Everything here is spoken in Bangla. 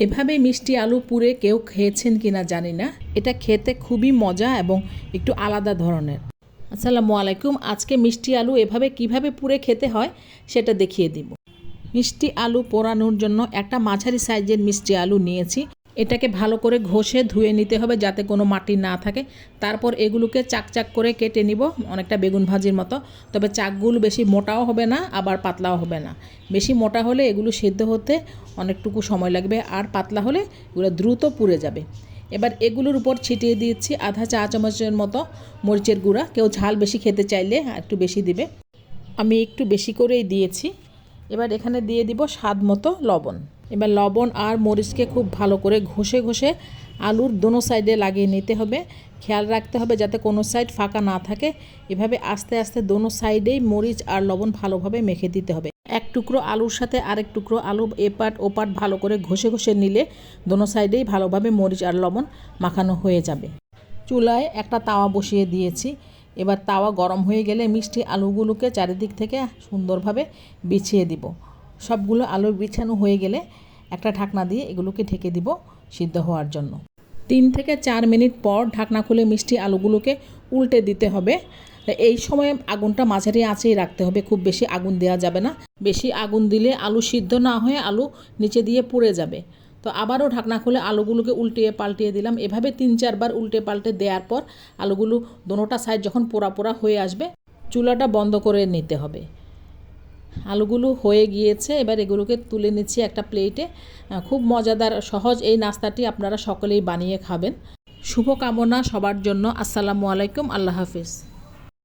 এভাবে মিষ্টি আলু পুরে কেউ খেয়েছেন কিনা জানি না, এটা খেতে খুবই মজা এবং একটু আলাদা ধরনের। আসসালামু আলাইকুম। আজকে মিষ্টি আলু এভাবে কিভাবে পুরে খেতে হয় সেটা দেখিয়ে দিব। মিষ্টি আলু পোড়ানোর জন্য একটা মাঝারি সাইজের মিষ্টি আলু নিয়েছি। এটাকে ভালো করে ঘষে ধুয়ে নিতে হবে যাতে কোনো মাটি না থাকে। তারপর এগুলোকে চাক চাক করে কেটে নিব, অনেকটা বেগুন ভাজির মতো। তবে চাকগুলো বেশি মোটাও হবে না, আবার পাতলাও হবে না। বেশি মোটা হলে এগুলো সিদ্ধ হতে অনেকটুকু সময় লাগবে, আর পাতলা হলে এগুলো দ্রুত পুড়ে যাবে। এবার এগুলোর উপর ছিটিয়ে দিয়েছি আধা চা চামচের মতো মরিচের গুঁড়া। কেউ ঝাল বেশি খেতে চাইলে একটু বেশি দিবে, আমি একটু বেশি করেই দিয়েছি। এবার এখানে দিয়ে দিব স্বাদ মতো লবণ। এবার লবণ আর মরিচকে খুব ভালো করে ঘষে ঘষে আলুর দোনো সাইডে লাগিয়ে নিতে হবে। খেয়াল রাখতে হবে যাতে কোনো সাইড ফাঁকা না থাকে। এভাবে আস্তে আস্তে দোনো সাইডেই মরিচ আর লবণ ভালোভাবে মেখে দিতে হবে। এক টুকরো আলুর সাথে আরেক টুকরো আলু এপাট ওপাট ভালো করে ঘষে ঘষে নিলে দোনো সাইডেই ভালোভাবে মরিচ আর লবণ মাখানো হয়ে যাবে। চুলায় একটা তাওয়া বসিয়ে দিয়েছি। এবার তাওয়া গরম হয়ে গেলে মিষ্টি আলুগুলোকে চারিদিক থেকে সুন্দরভাবে বিছিয়ে দিব। সবগুলো আলু বিছানো হয়ে গেলে একটা ঢাকনা দিয়ে এগুলোকে ঢেকে দিব সিদ্ধ হওয়ার জন্য। 3 থেকে 4 মিনিট পর ঢাকনা খুলে মিষ্টি আলুগুলোকে উল্টে দিতে হবে। এই সময় আগুনটা মাঝারি আঁচেই রাখতে হবে, খুব বেশি আগুন দেওয়া যাবে না। বেশি আগুন দিলে আলু সিদ্ধ না হয়ে আলু নিচে দিয়ে পুড়ে যাবে। তো আবারও ঢাকনা খুলে আলুগুলোকে উল্টিয়ে পাল্টিয়ে দিলাম। এভাবে 3-4 বার উল্টে পাল্টে দেওয়ার পর আলুগুলো দোনোটা সাইড যখন পোড়া পোড়া হয়ে আসবে চুলাটা বন্ধ করে নিতে হবে। আলুগুলো হয়ে গিয়েছে, এবার এগুলোকে তুলে নিচ্ছি একটা প্লেটে। খুব মজাদার সহজ এই নাস্তাটি আপনারা সকলেই বানিয়ে খাবেন। শুভকামনা সবার জন্য। আসসালামু আলাইকুম। আল্লাহ হাফিজ।